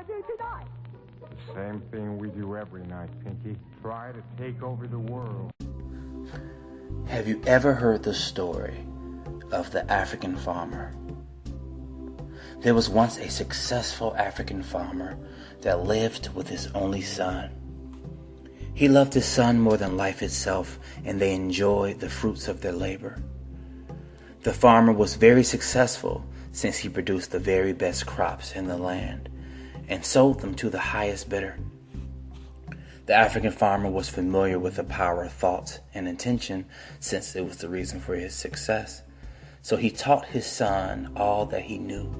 do tonight? The same thing we do every night, Pinky. Try to take over the world. Have you ever heard the story of the African farmer? There was once a successful African farmer that lived with his only son. He loved his son more than life itself, and they enjoyed the fruits of their labor. The farmer was very successful since he produced the very best crops in the land and sold them to the highest bidder. The African farmer was familiar with the power of thought and intention since it was the reason for his success. So he taught his son all that he knew.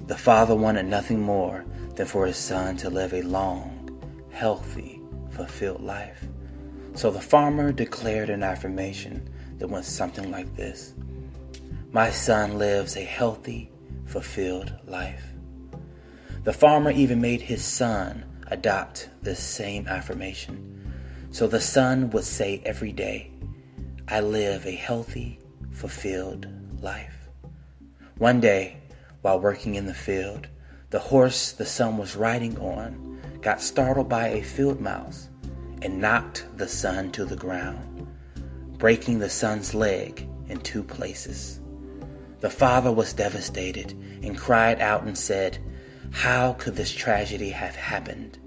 The father wanted nothing more than for his son to live a long, healthy, fulfilled life. So the farmer declared an affirmation that went something like this: "My son lives a healthy, fulfilled life." The farmer even made his son adopt this same affirmation. So the son would say every day, "I live a healthy, fulfilled life." One day, while working in the field, the horse the son was riding on got startled by a field mouse and knocked the son to the ground, breaking the son's leg in 2 places. The father was devastated and cried out and said, "How could this tragedy have happened?"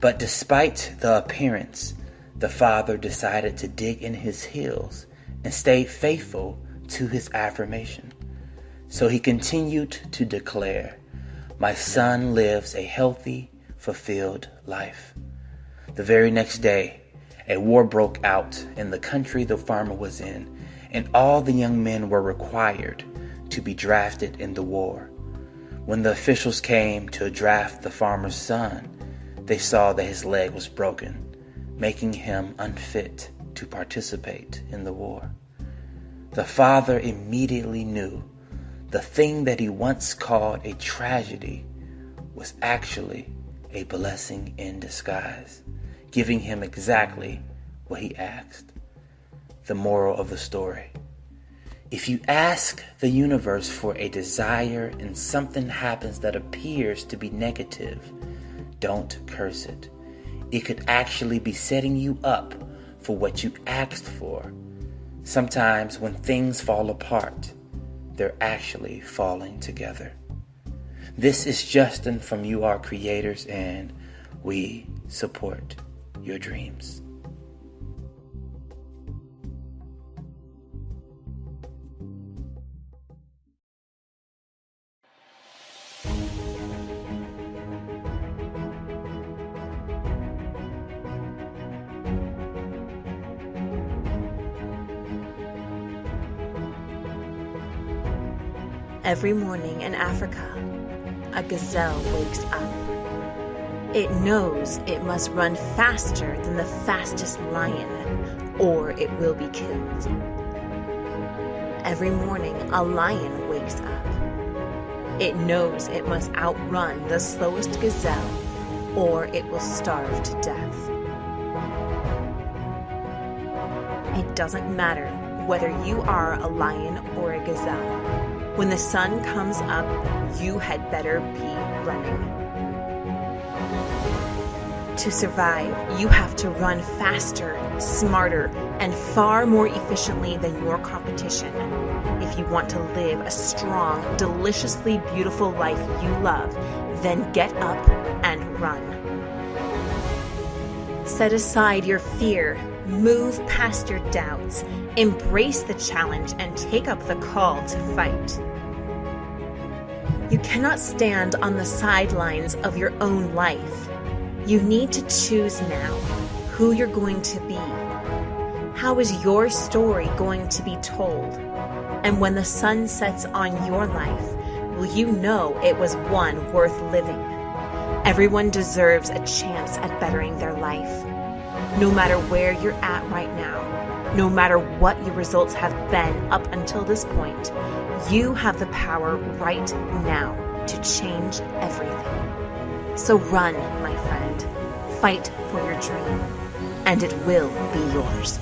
But despite the appearance, the father decided to dig in his heels and stayed faithful to his affirmation. So he continued to declare, "My son lives a healthy, fulfilled life." The very next day, a war broke out in the country the farmer was in, and all the young men were required to be drafted in the war. When the officials came to draft the farmer's son, they saw that his leg was broken, making him unfit to participate in the war. The father immediately knew the thing that he once called a tragedy was actually a blessing in disguise, giving him exactly what he asked. The moral of the story: if you ask the universe for a desire and something happens that appears to be negative, don't curse it. It could actually be setting you up for what you asked for. Sometimes when things fall apart, they're actually falling together. This is Justin from You Are Creators, and we support your dreams. Every morning in Africa, a gazelle wakes up. It knows it must run faster than the fastest lion, or it will be killed. Every morning, a lion wakes up. It knows it must outrun the slowest gazelle, or it will starve to death. It doesn't matter whether you are a lion or a gazelle. When the sun comes up, you had better be running. To survive, you have to run faster, smarter, and far more efficiently than your competition. If you want to live a strong, deliciously beautiful life you love, then get up and run. Set aside your fear, move past your doubts, embrace the challenge, and take up the call to fight. You cannot stand on the sidelines of your own life. You need to choose now who you're going to be. How is your story going to be told? And when the sun sets on your life, will you know it was one worth living? Everyone deserves a chance at bettering their life. No matter where you're at right now, no matter what your results have been up until this point, you have the power right now to change everything. So run, my friend. Fight for your dream, and it will be yours.